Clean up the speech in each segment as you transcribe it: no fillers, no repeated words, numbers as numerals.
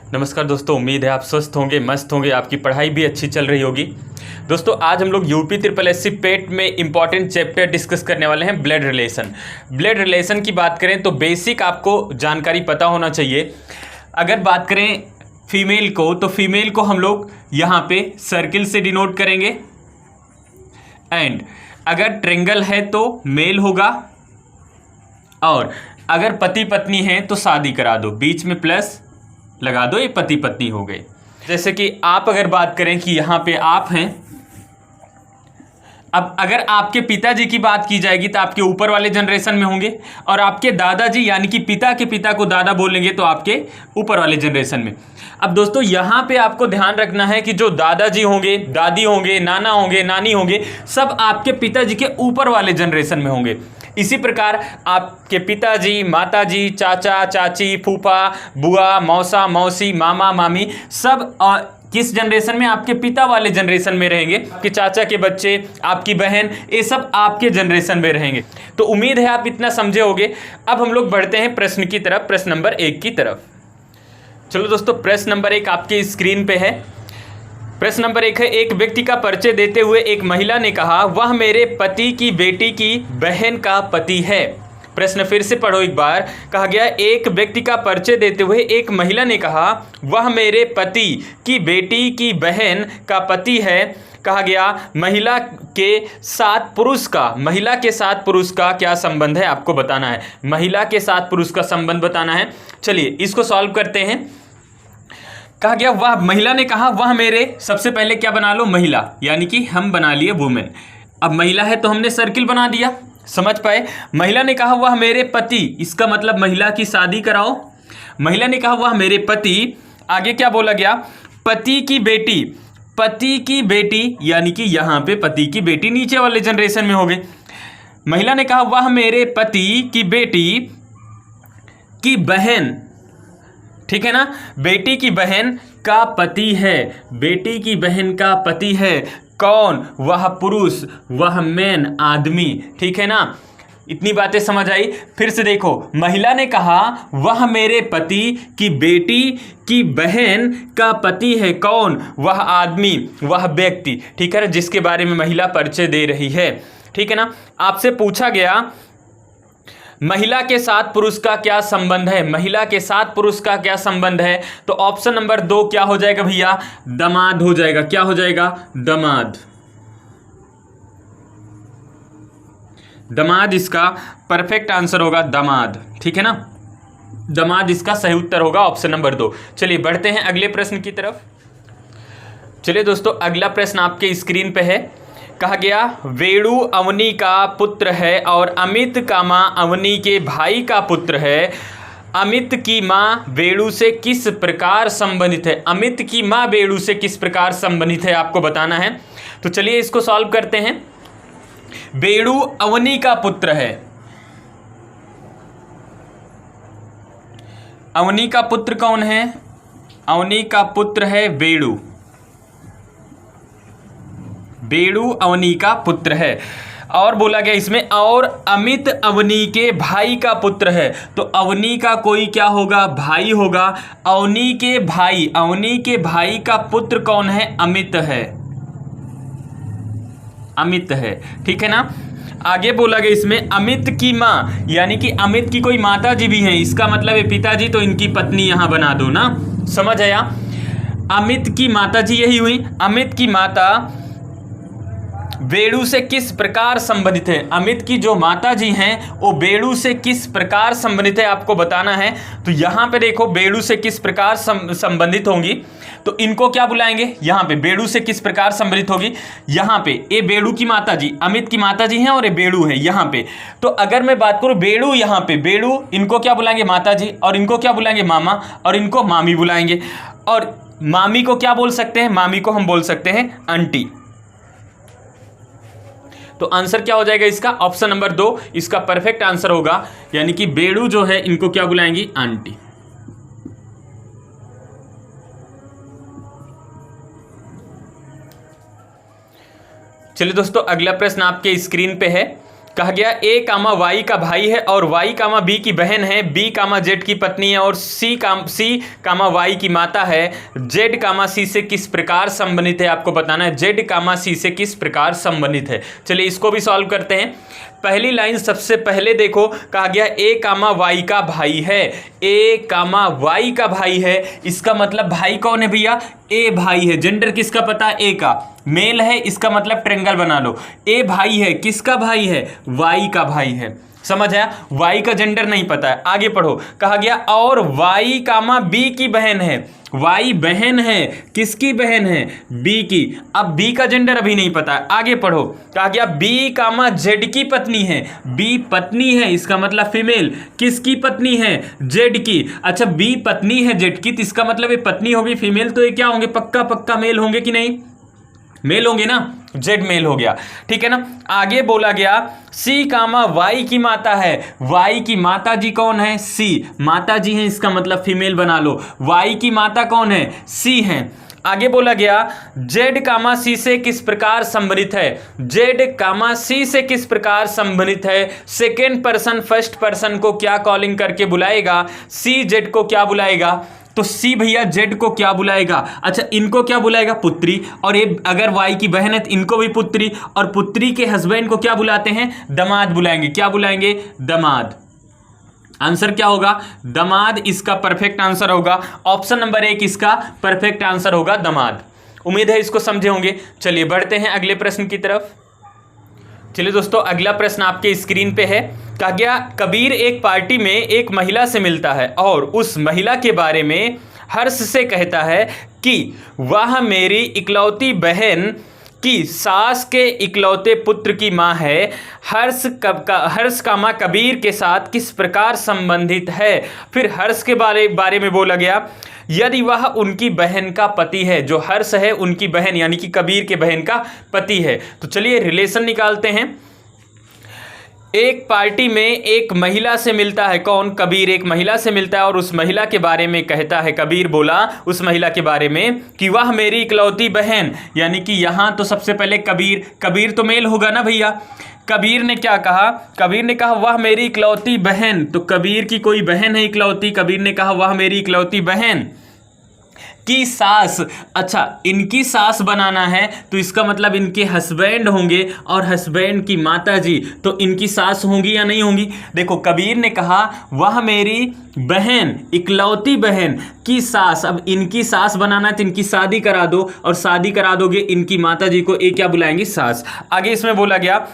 नमस्कार दोस्तों, उम्मीद है आप स्वस्थ होंगे, मस्त होंगे, आपकी पढ़ाई भी अच्छी चल रही होगी। दोस्तों आज हम लोग यूपी ट्रिपल एससी पेट में इंपॉर्टेंट चैप्टर डिस्कस करने वाले हैं, ब्लड रिलेशन। ब्लड रिलेशन की बात करें तो बेसिक आपको जानकारी पता होना चाहिए। अगर बात करें फीमेल को तो फीमेल को हम लोग यहाँ पे सर्किल से डिनोट करेंगे, एंड अगर ट्रेंगल है तो मेल होगा, और अगर पति पत्नी है तो शादी करा दो, बीच में प्लस लगा दो, ये पति पत्नी हो गए। जैसे कि आप अगर बात करें कि यहाँ पे आप हैं, अब अगर आपके पिताजी की बात की जाएगी तो आपके ऊपर वाले जनरेशन में होंगे, और आपके दादाजी यानी कि पिता के पिता को दादा बोलेंगे तो आपके ऊपर वाले जनरेशन में। अब दोस्तों यहाँ पे आपको ध्यान रखना है कि जो दादाजी होंगे, दादी होंगे, नाना होंगे, नानी होंगे, सब आपके पिताजी के ऊपर वाले जनरेशन में होंगे। इसी प्रकार आपके पिताजी, माताजी, चाचा, चाची, फूफा, बुआ, मौसा, मौसी, मामा, मामी, सब किस जनरेशन में? आपके पिता वाले जनरेशन में रहेंगे। आपके चाचा के बच्चे, आपकी बहन, ये सब आपके जनरेशन में रहेंगे। तो उम्मीद है आप इतना समझे होंगे। अब हम लोग बढ़ते हैं प्रश्न की तरफ, प्रश्न नंबर 1 की तरफ। चलो दोस्तों, प्रश्न नंबर 1 आपके स्क्रीन पे है। प्रश्न नंबर 1 है, एक व्यक्ति का परिचय देते हुए एक महिला ने कहा, वह मेरे पति की बेटी की बहन का पति है। प्रश्न फिर से पढ़ो एक बार। कहा गया, एक व्यक्ति का परिचय देते हुए एक महिला ने कहा, वह मेरे पति की बेटी की बहन का पति है। कहा गया, महिला के साथ पुरुष का क्या संबंध है आपको बताना है। महिला के साथ पुरुष का संबंध बताना है। चलिए इसको सॉल्व करते हैं। कहा गया, वह महिला ने कहा, वह मेरे, सबसे पहले क्या बना लो? महिला, यानी कि हम बना लिए वुमेन। अब महिला है तो हमने सर्किल बना दिया, समझ पाए। महिला ने कहा, वह मेरे पति, इसका मतलब महिला की शादी कराओ। महिला ने कहा, वह मेरे पति, आगे क्या बोला गया? पति की बेटी, पति की बेटी, यानी कि यहां पे पति की बेटी नीचे वाले जनरेशन में हो गए। महिला ने कहा, वह मेरे पति की बेटी की बहन, ठीक है ना, बेटी की बहन का पति है, बेटी की बहन का पति है। कौन? वह पुरुष, वह मैन, आदमी, ठीक है ना। इतनी बातें समझ आई। फिर से देखो, महिला ने कहा, वह मेरे पति की बेटी की बहन का पति है। कौन? वह आदमी, वह व्यक्ति, ठीक है ना, जिसके बारे में महिला परिचय दे रही है, ठीक है ना। आपसे पूछा गया, महिला के साथ पुरुष का क्या संबंध है? महिला के साथ पुरुष का क्या संबंध है? तो ऑप्शन नंबर 2 क्या हो जाएगा भैया? दामाद हो जाएगा। क्या हो जाएगा? दामाद। दामाद इसका परफेक्ट आंसर होगा, दामाद, ठीक है ना। दामाद इसका सही उत्तर होगा, ऑप्शन नंबर 2। चलिए बढ़ते हैं अगले प्रश्न की तरफ। चलिए दोस्तों, अगला प्रश्न आपके स्क्रीन पे है। कहा गया, वेणु अवनी का पुत्र है और अमित का मां अवनी के भाई का पुत्र है। अमित की मां वेणु से किस प्रकार संबंधित है? अमित की मां वेणु से किस प्रकार संबंधित है आपको बताना है। तो चलिए इसको सॉल्व करते हैं। वेणु अवनी का पुत्र है, अवनी का पुत्र कौन है? अवनी का पुत्र है वेणु, वेणु अवनी का पुत्र है। और बोला गया इसमें, और अमित अवनी के भाई का पुत्र है। तो अवनी का कोई क्या होगा? भाई होगा। अवनी के भाई का पुत्र कौन है? अमित है, अमित है, ठीक है ना। आगे बोला गया इसमें, अमित की मां, यानी कि अमित की कोई माता जी भी हैं, इसका मतलब है पिताजी, तो इनकी पत्नी यहां बना दो ना, समझ आया। अमित की माता जी यही हुई। अमित की माता वेणु से किस प्रकार संबंधित है? अमित की जो माता जी हैं वो वेणु से किस प्रकार संबंधित है आपको बताना है। तो यहां पे देखो, वेणु से किस प्रकार संबंधित होंगी, तो इनको क्या बुलाएंगे? यहां पे वेणु से किस प्रकार संबंधित होगी, यहां पे ये वेणु की माता जी, अमित की माता जी हैं, और ये वेणु है यहां पे। तो अगर मैं बात करूं वेणु, यहां पे वेणु, इनको क्या बुलाएंगे? माता जी, और इनको क्या बुलाएंगे? मामा, और इनको मामी बुलाएंगे। और मामी को क्या बोल सकते हैं? मामी को हम बोल सकते हैं आंटी। तो आंसर क्या हो जाएगा इसका? ऑप्शन नंबर 2 इसका परफेक्ट आंसर होगा, यानी कि वेणु जो है इनको क्या बुलाएंगी? आंटी। चलिए दोस्तों, अगला प्रश्न आपके स्क्रीन पे है। कहा गया ए कामा वाई का भाई है और वाई कामा बी की बहन है, बी कामा जेड की पत्नी है और सी कामा वाई की माता है। जेड कामा सी से किस प्रकार संबंधित है आपको बताना है, जेड कामा सी से किस प्रकार संबंधित है। चलिए इसको भी सॉल्व करते हैं। पहली लाइन सबसे पहले देखो, कहा गया ए कामा वाई का भाई है, ए कामा वाई का भाई है, इसका मतलब भाई कौन है भैया, ए भाई है। जेंडर किसका पता है, ए का, मेल है, इसका मतलब ट्रायंगल बना लो। ए भाई है, किसका भाई है, वाई का भाई है। समझ आया, वाई का जेंडर नहीं पता है। आगे पढ़ो, कहा गया और वाई कामा बी की बहन है, वाई बहन है, किसकी बहन है, बी की। अब बी का जेंडर अभी नहीं पता है। आगे पढ़ो, कहा गया बी कामा जेड की पत्नी है, बी पत्नी है, इसका मतलब फीमेल, किसकी पत्नी है, जेड की। अच्छा बी पत्नी है जेड की, तो इसका मतलब ये पत्नी होगी फीमेल, तो ये क्या होंगे, पक्का पक्का मेल होंगे कि नहीं, मेल होंगे ना, जेड मेल हो गया, ठीक है ना। आगे बोला गया सी कामा वाई की माता है, वाई की माता जी कौन है, सी, माता जी हैं, इसका मतलब फीमेल बना लो। वाई की माता कौन है, सी है। आगे बोला गया जेड कामा सी से किस प्रकार संबंधित है, जेड कामा सी से किस प्रकार संबंधित है। सेकेंड पर्सन फर्स्ट पर्सन को क्या कॉलिंग करके बुलाएगा, सी जेड को क्या बुलाएगा, तो सी भैया जेड को क्या बुलाएगा, अच्छा इनको क्या बुलाएगा, पुत्री, और ये अगर वाई की बहन है तो इनको भी पुत्री, और पुत्री के हस्बैंड को क्या बुलाते हैं, दामाद बुलाएंगे। क्या बुलाएंगे, दामाद। आंसर क्या होगा, दामाद इसका परफेक्ट आंसर होगा। ऑप्शन नंबर 1 इसका परफेक्ट आंसर होगा, दामाद। उम्मीद है इसको समझे होंगे। चलिए बढ़ते हैं अगले प्रश्न की तरफ। चलिए दोस्तों, अगला प्रश्न आपके स्क्रीन पे है। कहा गया कबीर एक पार्टी में एक महिला से मिलता है और उस महिला के बारे में हर्ष से कहता है कि वह मेरी इकलौती बहन की सास के इकलौते पुत्र की माँ है। हर्ष का माँ कबीर के साथ किस प्रकार संबंधित है। फिर हर्ष के बारे में बोला गया यदि वह उनकी बहन का पति है, जो हर्ष है उनकी बहन यानी कि कबीर के बहन का पति है। तो चलिए रिलेशन निकालते हैं। एक पार्टी में एक महिला से मिलता है, कौन, कबीर एक महिला से मिलता है और उस महिला के बारे में कहता है, कबीर बोला उस महिला के बारे में कि वह मेरी इकलौती बहन, यानी कि यहां तो सबसे पहले कबीर तो मेल होगा ना भैया। कबीर ने क्या कहा, कबीर ने कहा वह मेरी इकलौती बहन, तो कबीर की कोई बहन है इकलौती, कबीर ने कहा वह मेरी इकलौती बहन की सास। अच्छा इनकी सास बनाना है तो इसका मतलब इनके हस्बैंड होंगे और हस्बैंड की माता जी, तो इनकी सास होंगी या नहीं होंगी। देखो कबीर ने कहा वह मेरी बहन, इकलौती बहन की सास। अब इनकी सास बनाना है तो इनकी शादी करा दो, और शादी करा दोगे इनकी माता जी को, एक क्या बुलाएंगे, सास। आगे इसमें बोला गया,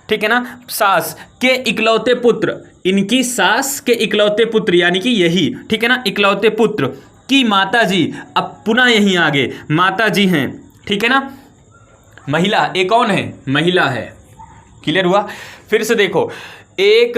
ठीक है ना, सास के इकलौते पुत्र, इनकी सास के इकलौते पुत्र यानी कि यही, ठीक है ना, इकलौते पुत्र की माता जी। अब पुनः यहीं आगे माता जी हैं, ठीक है ना, महिला, एक कौन है, महिला है। क्लियर हुआ। फिर से देखो, एक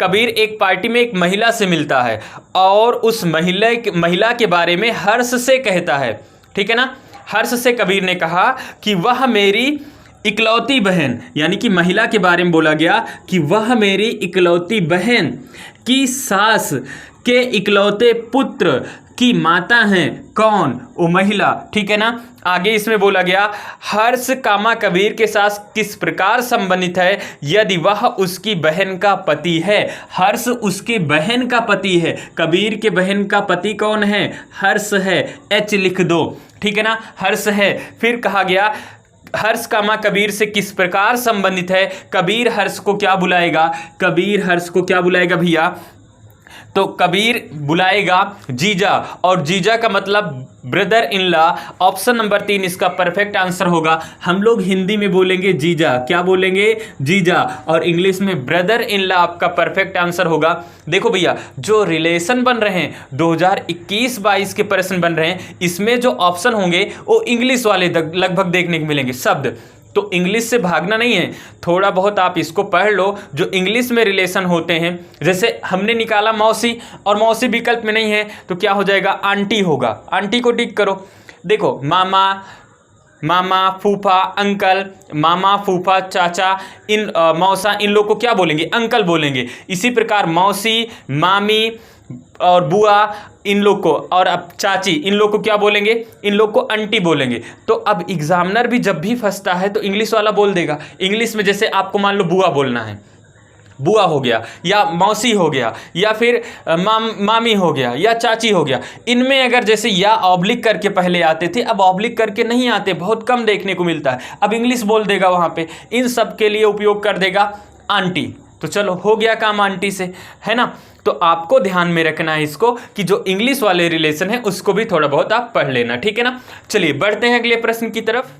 कबीर एक पार्टी में एक महिला से मिलता है और उस महिला के बारे में हर्ष से कहता है, ठीक है ना। हर्ष से कबीर ने कहा कि वह मेरी इकलौती बहन, यानी कि महिला के बारे में बोला गया कि वह मेरी इकलौती बहन की सास के इकलौते पुत्र की माता हैं, कौन, वो महिला, ठीक है ना। आगे इसमें बोला गया हर्ष कामा कबीर के साथ किस प्रकार संबंधित है, यदि वह उसकी बहन का पति है। हर्ष उसके बहन का पति है, कबीर के बहन का पति कौन है, हर्ष है, एच लिख दो, ठीक है ना, हर्ष है। फिर कहा गया हर्ष कामा कबीर से किस प्रकार संबंधित है, कबीर हर्ष को क्या बुलाएगा, कबीर हर्ष को क्या बुलाएगा भैया, तो कबीर बुलाएगा जीजा, और जीजा का मतलब brother in law. Option number 3 इसका परफेक्ट आंसर होगा। हम लोग हिंदी में बोलेंगे जीजा, क्या बोलेंगे, जीजा, और इंग्लिश में ब्रदर इन लॉ आपका परफेक्ट आंसर होगा। देखो भैया जो रिलेशन बन रहे हैं 2021-22 के प्रश्न बन रहे हैं, इसमें जो ऑप्शन होंगे वो इंग्लिश वाले लगभग देखने को मिलेंगे शब्द, तो इंग्लिश से भागना नहीं है, थोड़ा बहुत आप इसको पढ़ लो जो इंग्लिश में रिलेशन होते हैं। जैसे हमने निकाला मौसी, और मौसी विकल्प में नहीं है तो क्या हो जाएगा, आंटी होगा, आंटी को टिक करो। देखो मामा फूफा अंकल, मामा फूफा चाचा, इन मौसा, इन लोग को क्या बोलेंगे, अंकल बोलेंगे। इसी प्रकार मौसी मामी और बुआ इन लोग को, और अब चाची इन लोग को क्या बोलेंगे, इन लोग को आंटी बोलेंगे। तो अब एग्जामिनर भी जब भी फंसता है तो इंग्लिश वाला बोल देगा। इंग्लिश में जैसे आपको मान लो बुआ बोलना है, बुआ हो गया, या मौसी हो गया, या फिर मामी हो गया, या चाची हो गया। इनमें अगर जैसे या ऑब्लिक करके पहले आते थे, अब ऑब्लिक करके नहीं आते, बहुत कम देखने को मिलता है। अब इंग्लिश बोल देगा वहाँ पे, इन सब के लिए उपयोग कर देगा आंटी। तो चलो हो गया काम आंटी से, है ना। तो आपको ध्यान में रखना है इसको कि जो इंग्लिश वाले रिलेशन है उसको भी थोड़ा बहुत आप पढ़ लेना, ठीक है ना। चलिए बढ़ते हैं अगले प्रश्न की तरफ।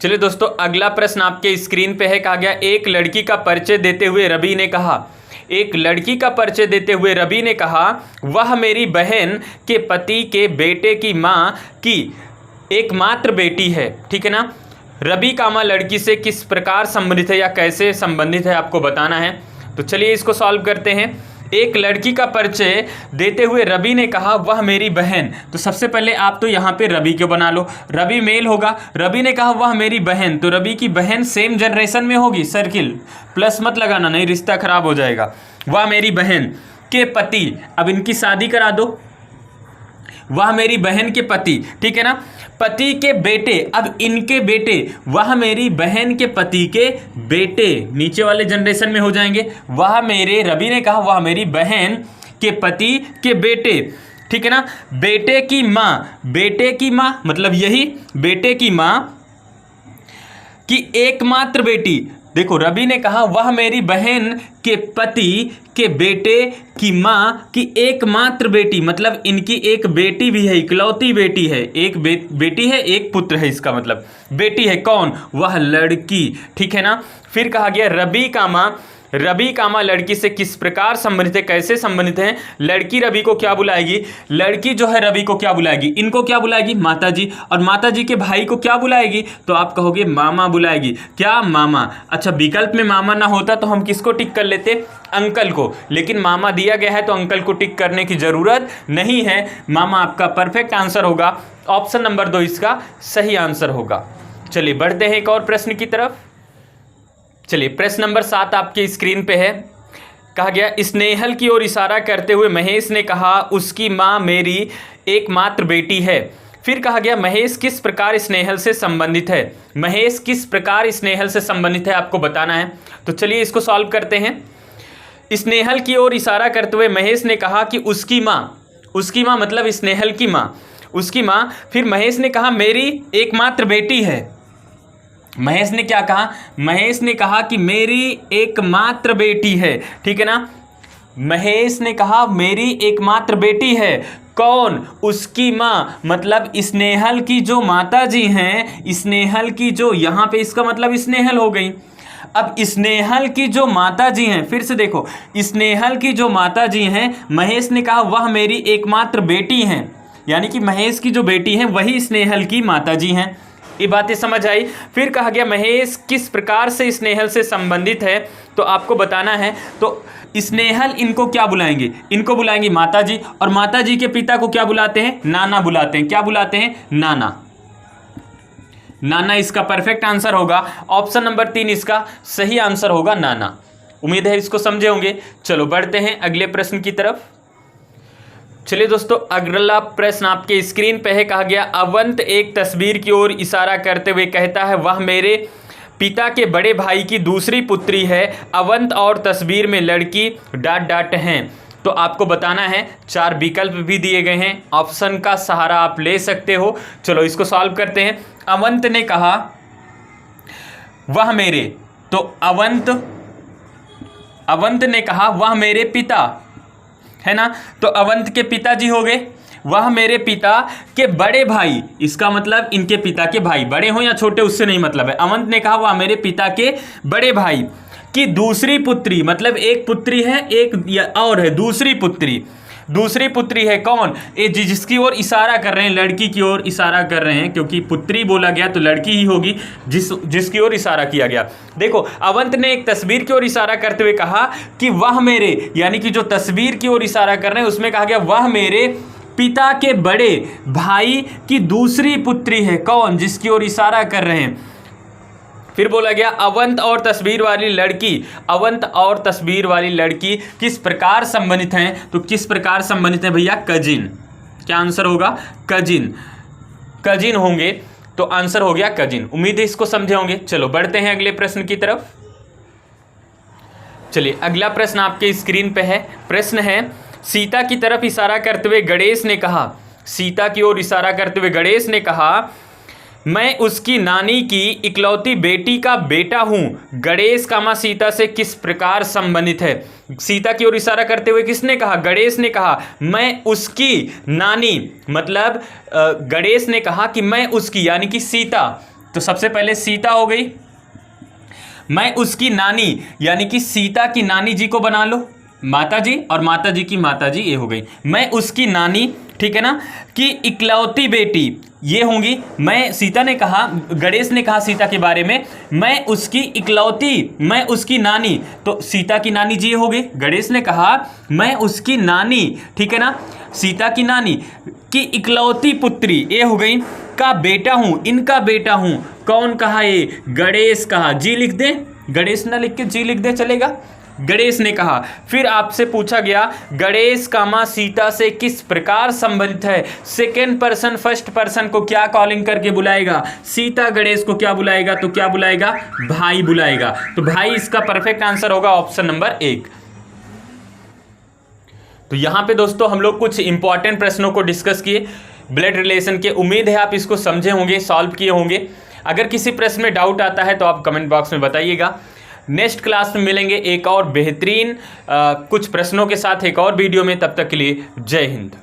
चलिए दोस्तों, अगला प्रश्न आपके स्क्रीन पे है। कहा गया, एक लड़की का परिचय देते हुए रवि ने कहा, एक लड़की का परिचय देते हुए रवि ने कहा, वह मेरी बहन के पति के बेटे की माँ की एकमात्र बेटी है, ठीक है ना। रवि कामा लड़की से किस प्रकार संबंधित है या कैसे संबंधित है आपको बताना है। तो चलिए इसको सॉल्व करते हैं। एक लड़की का परिचय देते हुए रवि ने कहा, वह मेरी बहन। तो सबसे पहले आप तो यहाँ पे रवि को बना लो, रवि मेल होगा। रवि ने कहा वह मेरी बहन, तो रवि की बहन सेम जनरेशन में होगी, सर्किल, प्लस मत लगाना नहीं रिश्ता खराब हो जाएगा। वह मेरी बहन के पति, अब इनकी शादी करा दो, वह मेरी बहन के पति, ठीक है ना, पति के बेटे, अब इनके बेटे, वह मेरी बहन के पति के बेटे, नीचे वाले जनरेशन में हो जाएंगे। वह मेरे, रवि ने कहा वह मेरी बहन के पति के बेटे, ठीक है ना। बेटे की माँ, बेटे की माँ मतलब यही बेटे की माँ की एकमात्र बेटी। देखो रवि ने कहा वह मेरी बहन के पति के बेटे की माँ की एकमात्र बेटी, मतलब इनकी एक बेटी भी है, इकलौती बेटी है, एक बेटी है, एक पुत्र है, इसका मतलब बेटी है। कौन? वह लड़की, ठीक है ना। फिर कहा गया रवि कामा लड़की से किस प्रकार संबंधित है, कैसे संबंधित है। लड़की रवि को क्या बुलाएगी, लड़की जो है रवि को क्या बुलाएगी, इनको क्या बुलाएगी, माताजी, और माताजी के भाई को क्या बुलाएगी, तो आप कहोगे मामा बुलाएगी। क्या? मामा। अच्छा, विकल्प में मामा ना होता तो हम किसको टिक कर लेते, अंकल को, लेकिन मामा दिया गया है तो अंकल को टिक करने की जरूरत नहीं है। मामा आपका परफेक्ट आंसर होगा, ऑप्शन नंबर 2 इसका सही आंसर होगा। चलिए बढ़ते हैं एक और प्रश्न की तरफ। चलिए प्रश्न नंबर 7 आपके स्क्रीन पे है। कहा गया, स्नेहल की ओर इशारा करते हुए महेश ने कहा, उसकी माँ मेरी एकमात्र बेटी है। फिर कहा गया, महेश किस प्रकार स्नेहल से संबंधित है। महेश किस प्रकार स्नेहल से संबंधित है आपको बताना है। तो चलिए इसको सॉल्व करते हैं। स्नेहल की ओर इशारा करते हुए महेश ने कहा कि उसकी माँ मतलब स्नेहल की माँ, उसकी माँ। फिर महेश ने कहा मेरी एकमात्र बेटी है। महेश ने क्या कहा, महेश ने कहा कि मेरी एकमात्र बेटी है, ठीक है ना। महेश ने कहा मेरी एकमात्र बेटी है। कौन? उसकी माँ, मतलब स्नेहल की जो माता जी हैं, स्नेहल की जो, यहाँ पे इसका मतलब स्नेहल हो गई। अब स्नेहल की जो माता जी हैं, फिर से देखो, स्नेहल की जो माता जी हैं, महेश ने कहा वह मेरी एकमात्र बेटी हैं, यानी कि महेश की जो बेटी हैं वही स्नेहल की माता जी हैं। ये बातें समझ आई। फिर कहा गया महेश किस प्रकार से स्नेहल से संबंधित है, तो आपको बताना है। तो स्नेहल इनको क्या बुलाएंगे, इनको बुलाएंगे माताजी, और माताजी के पिता को क्या बुलाते हैं, नाना बुलाते हैं। क्या बुलाते हैं? नाना। नाना इसका परफेक्ट आंसर होगा, ऑप्शन नंबर 3 इसका सही आंसर होगा, नाना। उम्मीद है इसको समझे होंगे। चलो बढ़ते हैं अगले प्रश्न की तरफ। चलिए दोस्तों, अगला प्रश्न आपके स्क्रीन पे है। कहा गया, अवंत एक तस्वीर की ओर इशारा करते हुए कहता है, वह मेरे पिता के बड़े भाई की दूसरी पुत्री है। अवंत और तस्वीर में लड़की ... हैं। तो आपको बताना है। 4 विकल्प भी दिए गए हैं, ऑप्शन का सहारा आप ले सकते हो। चलो इसको सॉल्व करते हैं। अवंत ने कहा वह मेरे, तो अवंत ने कहा वह मेरे पिता, है ना। तो अवंत के पिताजी हो गए, वह मेरे पिता के बड़े भाई, इसका मतलब इनके पिता के भाई, बड़े हो या छोटे उससे नहीं मतलब है। अवंत ने कहा वह मेरे पिता के बड़े भाई की दूसरी पुत्री, मतलब एक पुत्री है, एक और है दूसरी पुत्री है। कौन? ये जिसकी ओर इशारा कर रहे हैं, लड़की की ओर इशारा कर रहे हैं, क्योंकि पुत्री बोला गया तो लड़की ही होगी जिसकी ओर इशारा किया गया। देखो, अवंत ने एक तस्वीर की ओर इशारा करते हुए कहा कि वह मेरे, यानी कि जो तस्वीर की ओर इशारा कर रहे हैं उसमें कहा गया वह मेरे पिता के बड़े भाई की दूसरी पुत्री है। कौन? जिसकी ओर इशारा कर रहे हैं। फिर बोला गया अवंत और तस्वीर वाली लड़की, अवंत और तस्वीर वाली लड़की किस प्रकार संबंधित हैं? तो किस प्रकार संबंधित हैं भैया? कजिन। क्या आंसर होगा? कजिन, कजिन होंगे। तो आंसर हो गया कजिन। उम्मीद है इसको समझे होंगे। चलो बढ़ते हैं अगले प्रश्न की तरफ। चलिए अगला प्रश्न आपके स्क्रीन पे है। प्रश्न है, सीता की तरफ इशारा करते हुए गणेश ने कहा, सीता की ओर इशारा करते हुए गणेश ने कहा, मैं उसकी नानी की इकलौती बेटी का बेटा हूं। गणेश कामा सीता से किस प्रकार संबंधित है? सीता की ओर इशारा करते हुए किसने कहा? गणेश ने कहा मैं उसकी नानी, मतलब गणेश ने कहा कि मैं उसकी यानी कि सीता, तो सबसे पहले सीता हो गई, मैं उसकी नानी यानी कि सीता की नानी जी को बना लो माता जी, और माता जी की माता जी ये हो गई। मैं उसकी नानी, ठीक है ना, कि इकलौती बेटी ये होंगी। मैं, सीता ने कहा, गणेश ने कहा सीता के बारे में मैं उसकी इकलौती, मैं उसकी नानी, तो सीता की नानी जी हो गई। गणेश ने कहा मैं उसकी नानी, ठीक है ना, सीता की नानी की इकलौती पुत्री ये हो गई, का बेटा हूं, इनका बेटा हूं। कौन कहा? ये गणेश कहा। जी लिख दे, गणेश ना लिख के जी लिख दे, चलेगा। गणेश ने कहा। फिर आपसे पूछा गया गणेश कामा सीता से किस प्रकार संबंधित है? सेकेंड पर्सन फर्स्ट पर्सन को क्या कॉलिंग करके बुलाएगा? सीता गणेश को क्या बुलाएगा? तो क्या बुलाएगा? भाई बुलाएगा। तो भाई इसका परफेक्ट आंसर होगा ऑप्शन नंबर 1। तो यहां पे दोस्तों हम लोग कुछ इंपॉर्टेंट प्रश्नों को डिस्कस किए ब्लड रिलेशन के। उम्मीद है आप इसको समझे होंगे, सॉल्व किए होंगे। अगर किसी प्रश्न में डाउट आता है तो आप कमेंट बॉक्स में बताइएगा। नेक्स्ट क्लास में मिलेंगे एक और बेहतरीन कुछ प्रश्नों के साथ एक और वीडियो में। तब तक के लिए जय हिंद।